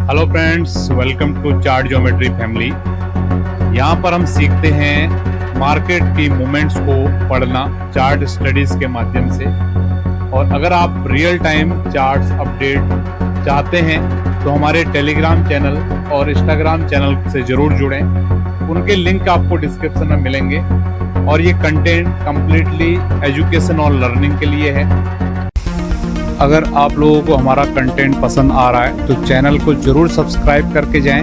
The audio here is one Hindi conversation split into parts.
Hello friends, welcome to chart geometry family. यहाँ पर हम सीखते हैं मार्केट की मूवमेंट्स को पढ़ना चार्ट स्टडीज के माध्यम से। और अगर आप रियल टाइम चार्ट्स अपडेट चाहते हैं तो हमारे टेलीग्राम चैनल और इंस्टाग्राम चैनल से ज़रूर जुड़ें। उनके लिंक आपको डिस्क्रिप्शन में मिलेंगे और ये कंटेंट कम्प्लीटली एजुकेशन और लर्निंग के लिए है। अगर आप लोगों को हमारा कंटेंट पसंद आ रहा है तो चैनल को जरूर सब्सक्राइब करके जाएं,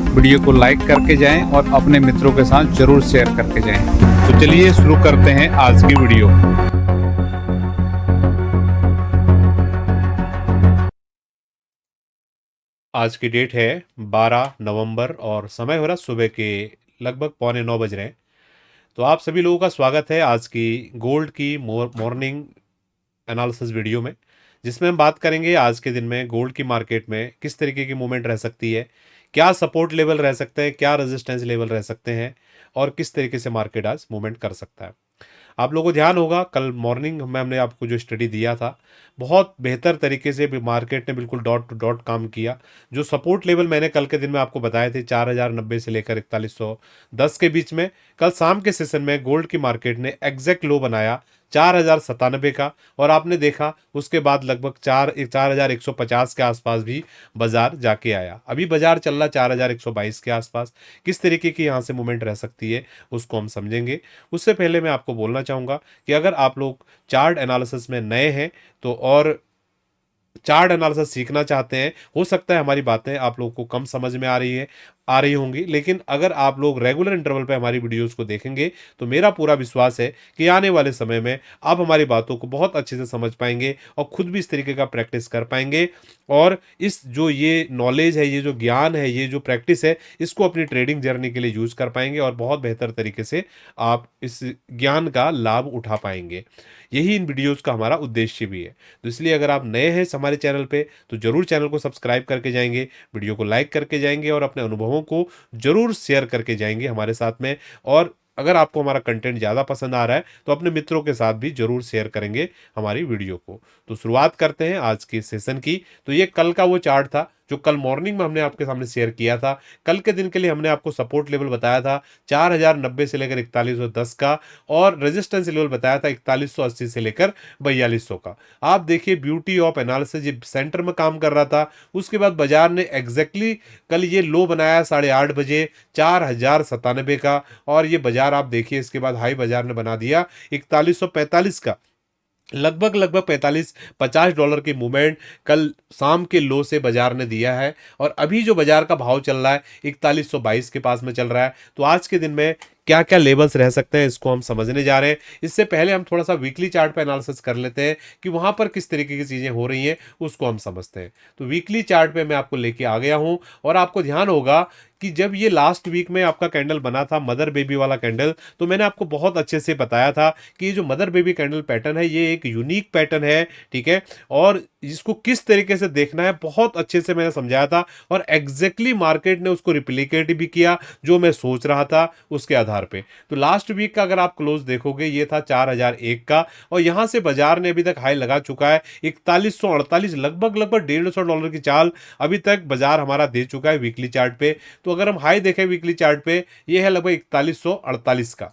वीडियो को लाइक करके जाएं और अपने मित्रों के साथ जरूर शेयर करके जाएं। तो चलिए शुरू करते हैं आज की वीडियो। आज की डेट है 12 नवंबर और समय हो रहा सुबह के लगभग 8:45 बज रहे हैं। तो आप सभी लोगों का स्वागत है आज की गोल्ड की मॉर्निंग एनालिसिस वीडियो में, जिसमें हम बात करेंगे आज के दिन में गोल्ड की मार्केट में किस तरीके की मूवमेंट रह सकती है, क्या सपोर्ट लेवल रह सकते हैं, क्या रेजिस्टेंस लेवल रह सकते हैं और किस तरीके से मार्केट आज मूवमेंट कर सकता है। आप लोगों को ध्यान होगा कल मॉर्निंग में हमने आपको जो स्टडी दिया था बहुत बेहतर तरीके से मार्केट ने बिल्कुल डॉट टू डॉट काम किया। जो सपोर्ट लेवल मैंने कल के दिन में आपको बताए थे 4090 से लेकर 4110 के बीच में, कल शाम के सेशन में गोल्ड की मार्केट ने एग्जैक्ट लो बनाया 4097 का। और आपने देखा उसके बाद लगभग 4150 के आसपास भी बाजार जाके आया। अभी बाजार चल रहा 4122 के आसपास। किस तरीके की यहाँ से मूवमेंट रह सकती है उसको हम समझेंगे। उससे पहले मैं आपको बोलना चाहूँगा कि अगर आप लोग चार्ट एनालिसिस में नए हैं तो और चार्ट एनालिसिस सीखना चाहते हैं, हो सकता है हमारी बातें आप लोगों को कम समझ में आ रही होंगी, लेकिन अगर आप लोग रेगुलर इंटरवल पे हमारी वीडियोस को देखेंगे तो मेरा पूरा विश्वास है कि आने वाले समय में आप हमारी बातों को बहुत अच्छे से समझ पाएंगे और खुद भी इस तरीके का प्रैक्टिस कर पाएंगे। और इस जो ये नॉलेज है, ये जो ज्ञान है, ये जो प्रैक्टिस है, इसको अपनी ट्रेडिंग जर्नी के लिए यूज कर पाएंगे और बहुत बेहतर तरीके से आप इस ज्ञान का लाभ उठा पाएंगे। यही इन वीडियोज़ का हमारा उद्देश्य भी है। तो इसलिए अगर आप नए हैं हमारे चैनल पे तो जरूर चैनल को सब्सक्राइब करके जाएंगे, वीडियो को लाइक करके जाएंगे और अपने अनुभवों को जरूर शेयर करके जाएंगे हमारे साथ में। और अगर आपको हमारा कंटेंट ज़्यादा पसंद आ रहा है तो अपने मित्रों के साथ भी जरूर शेयर करेंगे हमारी वीडियो को। तो शुरुआत करते हैं आज के सेशन की। तो ये कल का वो चार्ट था जो कल मॉर्निंग में हमने आपके सामने शेयर किया था। कल के दिन के लिए हमने आपको सपोर्ट लेवल बताया था 4090 से लेकर 4110 का और रेजिस्टेंस लेवल बताया था 4180 से लेकर 4200 का। आप देखिए ब्यूटी ऑफ एनालिसिस, ये सेंटर में काम कर रहा था। उसके बाद बाजार ने एग्जैक्टली कल ये लो बनाया 8:30 बजे 4097 का और ये बाजार आप देखिए इसके बाद हाई बाजार ने बना दिया 4145 का। लगभग 45-50 डॉलर की मूवमेंट कल शाम के लो से बाजार ने दिया है और अभी जो बाजार का भाव चल रहा है 4122 के पास में चल रहा है। तो आज के दिन में क्या क्या लेवल्स रह सकते हैं इसको हम समझने जा रहे हैं। इससे पहले हम थोड़ा सा वीकली चार्ट पे एनालिसिस कर लेते हैं कि वहां पर किस तरीके की चीजें हो रही हैं, उसको हम समझते हैं। तो वीकली चार्ट पे मैं आपको लेके आ गया हूं और आपको ध्यान होगा कि जब ये लास्ट वीक में आपका कैंडल बना था मदर बेबी वाला कैंडल, तो मैंने आपको बहुत अच्छे से बताया था कि ये जो मदर बेबी कैंडल पैटर्न है ये एक यूनिक पैटर्न है, ठीक है, और इसको किस तरीके से देखना है बहुत अच्छे से मैंने समझाया था। और एग्जैक्टली मार्केट ने उसको रिप्लिकेट भी किया जो मैं सोच रहा था उसके आधार पे। तो लास्ट वीक का अगर आप क्लोज देखोगे ये था 4001 का और यहां से बाजार ने अभी तक हाई लगा चुका है 4148, लगभग $150 की चाल अभी तक बाजार हमारा दे चुका है वीकली चार्ट पे। तो अगर हम हाई देखें वीकली चार्ट पे ये है लगभग 4148 का,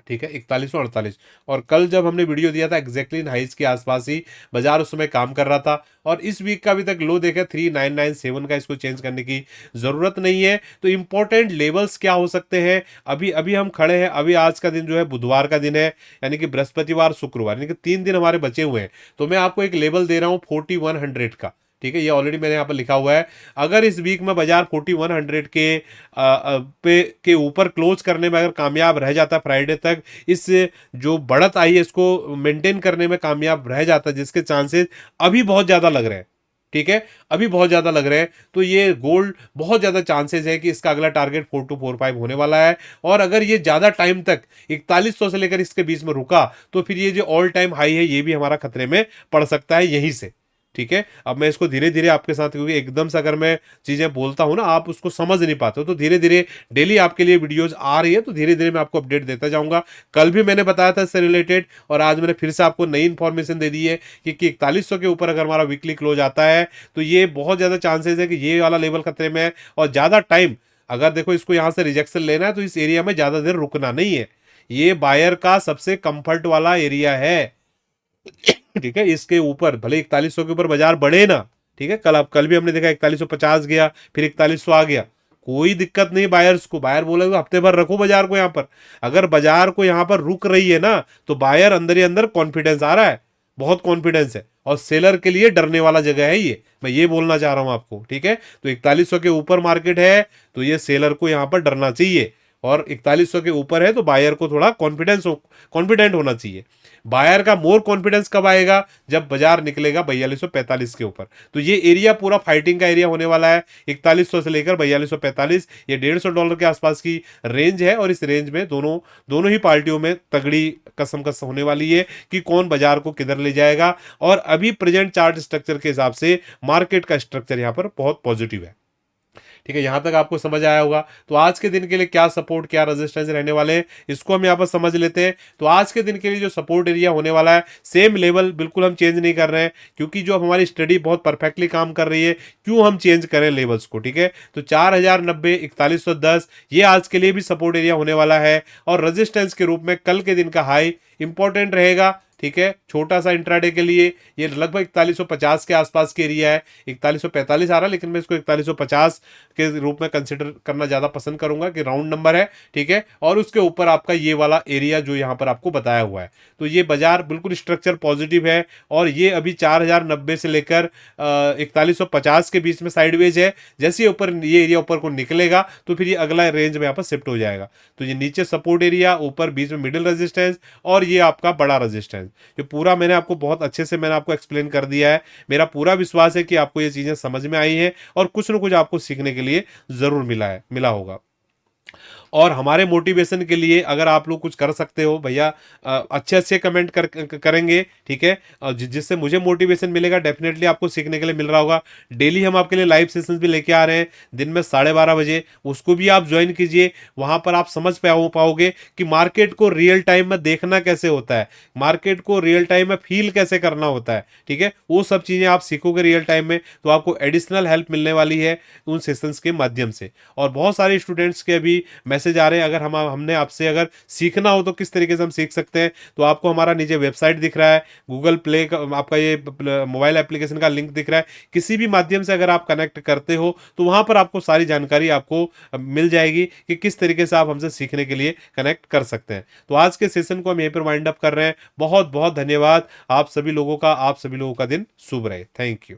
ठीक है, 4148। और कल जब हमने वीडियो दिया था एग्जैक्टली हाइज के आसपास ही बाजार उस समय काम कर रहा था। और इस वीक का अभी तक लो देखा 3997 का, इसको चेंज करने की जरूरत नहीं है। तो इंपॉर्टेंट लेवल्स क्या हो सकते हैं, अभी अभी हम खड़े हैं। अभी आज का दिन जो है बुधवार का दिन है, यानी कि बृहस्पतिवार शुक्रवार, यानी कि 3 दिन हमारे बचे हुए हैं। तो मैं आपको एक लेवल दे रहा हूं 4100 का, ठीक है, ये ऑलरेडी मैंने यहाँ पर लिखा हुआ है। अगर इस वीक में बाजार 4100 के ऊपर क्लोज करने में अगर कामयाब रह जाता है फ्राइडे तक, इस जो बढ़त आई है इसको मेंटेन करने में कामयाब रह जाता है, जिसके चांसेस अभी बहुत ज़्यादा लग रहे हैं, ठीक है, अभी बहुत ज़्यादा लग रहे हैं, तो ये गोल्ड बहुत ज़्यादा चांसेस है कि इसका अगला टारगेट 4245 होने वाला है। और अगर ये ज़्यादा टाइम तक 4100 से लेकर इसके बीच में रुका तो फिर ये जो ऑल टाइम हाई है ये भी हमारा खतरे में पड़ सकता है यहीं से, ठीक है। अब मैं इसको धीरे धीरे आपके साथ, क्योंकि एकदम से अगर मैं चीज़ें बोलता हूँ ना आप उसको समझ नहीं पाते हो, तो धीरे धीरे डेली आपके लिए वीडियोस आ रही है, तो धीरे धीरे मैं आपको अपडेट देता जाऊंगा। कल भी मैंने बताया था इससे रिलेटेड, और आज मैंने फिर से आपको नई इन्फॉर्मेशन दे दी है कि 4100 के ऊपर अगर हमारा वीकली क्लोज आता है तो ये बहुत ज़्यादा चांसेस है कि ये वाला लेवल खतरे में है। और ज़्यादा टाइम, अगर देखो इसको यहाँ से रिजेक्शन लेना है तो इस एरिया में ज़्यादा देर रुकना नहीं है। ये बायर का सबसे कंफर्ट वाला एरिया है, ठीक है। इसके ऊपर भले 4100 के ऊपर बाजार बढ़े ना, ठीक है, कल भी हमने देखा 4150 गया, फिर 4100 आ गया, कोई दिक्कत नहीं बायर्स को। बायर बोलेगा हफ्ते भर रखो बाजार को यहाँ पर। अगर बाजार को यहाँ पर रुक रही है ना, तो बायर अंदर ही अंदर कॉन्फिडेंस आ रहा है, बहुत कॉन्फिडेंस है, और सेलर के लिए डरने वाला जगह है ये, मैं ये बोलना चाह रहा हूं आपको, ठीक है। तो 4100 के ऊपर मार्केट है तो ये सेलर को यहाँ पर डरना चाहिए, और 4100 के ऊपर है तो बायर को थोड़ा कॉन्फिडेंट होना चाहिए। बायर का मोर कॉन्फिडेंस कब आएगा, जब बाजार निकलेगा 4245 के ऊपर। तो ये एरिया पूरा फाइटिंग का एरिया होने वाला है, 4100 से लेकर 4245, ये $150 के आसपास की रेंज है। और इस रेंज में दोनों दोनों ही पार्टियों में तगड़ी कसम होने वाली है कि कौन बाजार को किधर ले जाएगा। और अभी प्रेजेंट चार्ट स्ट्रक्चर के हिसाब से मार्केट का स्ट्रक्चर यहाँ पर बहुत पॉजिटिव है, ठीक है। यहां तक आपको समझ आया होगा। तो आज के दिन के लिए क्या सपोर्ट क्या रेजिस्टेंस रहने वाले हैं, इसको हम यहां पर समझ लेते हैं। तो आज के दिन के लिए जो सपोर्ट एरिया होने वाला है, सेम लेवल बिल्कुल हम चेंज नहीं कर रहे हैं, क्योंकि जो हमारी स्टडी बहुत परफेक्टली काम कर रही है, क्यों हम चेंज करें लेवल्स को, ठीक है। तो 4090, 4110 ये आज के लिए भी सपोर्ट एरिया होने वाला है। और रेजिस्टेंस के रूप में कल के दिन का हाई इंपॉर्टेंट रहेगा, ठीक है। छोटा सा इंट्राडे के लिए ये लगभग 4150 के आसपास के एरिया है, 4145 आ रहा है, लेकिन मैं इसको 4150 के रूप में कंसिडर करना ज़्यादा पसंद करूंगा कि राउंड नंबर है, ठीक है। और उसके ऊपर आपका ये वाला एरिया जो यहाँ पर आपको बताया हुआ है, तो ये बाजार बिल्कुल स्ट्रक्चर पॉजिटिव है। और ये अभी 4090 से लेकर 4150 के बीच में साइडवेज है। जैसे ऊपर ये एरिया ऊपर को निकलेगा तो फिर ये अगला रेंज में यहाँ पर शिफ्ट हो जाएगा। तो ये नीचे सपोर्ट एरिया, ऊपर बीच में मिडिल रेजिस्टेंस, और ये आपका बड़ा रेजिस्टेंस, जो पूरा मैंने आपको बहुत अच्छे से मैंने आपको एक्सप्लेन कर दिया है। मेरा पूरा विश्वास है कि आपको ये चीजें समझ में आई हैं और कुछ ना कुछ आपको सीखने के लिए जरूर मिला होगा। और हमारे मोटिवेशन के लिए अगर आप लोग कुछ कर सकते हो भैया, अच्छे अच्छे कमेंट करेंगे, ठीक है, जिससे मुझे मोटिवेशन मिलेगा, डेफिनेटली आपको सीखने के लिए मिल रहा होगा। डेली हम आपके लिए लाइव सेशंस भी लेके आ रहे हैं दिन में 12:30 बजे, उसको भी आप ज्वाइन कीजिए। वहां पर आप समझ पाओगे कि मार्केट को रियल टाइम में देखना कैसे होता है, मार्केट को रियल टाइम में फील कैसे करना होता है, ठीक है। वो सब चीज़ें आप सीखोगे रियल टाइम में, तो आपको एडिशनल हेल्प मिलने वाली है उन सेशंस के माध्यम से। और बहुत सारे स्टूडेंट्स के अभी मैसेज आ रहे हैं, अगर हमने आपसे अगर सीखना हो तो किस तरीके से हम सीख सकते हैं, तो आपको हमारा नीचे वेबसाइट दिख रहा है, गूगल प्ले का आपका ये मोबाइल एप्लीकेशन का लिंक दिख रहा है, किसी भी माध्यम से अगर आप कनेक्ट करते हो तो वहां पर आपको सारी जानकारी आपको मिल जाएगी कि किस तरीके से आप हमसे सीखने के लिए कनेक्ट कर सकते हैं। तो आज के सेशन को हम यहीं पर वाइंड अप कर रहे हैं। बहुत बहुत धन्यवाद आप सभी लोगों का दिन शुभ रहे। Thank you.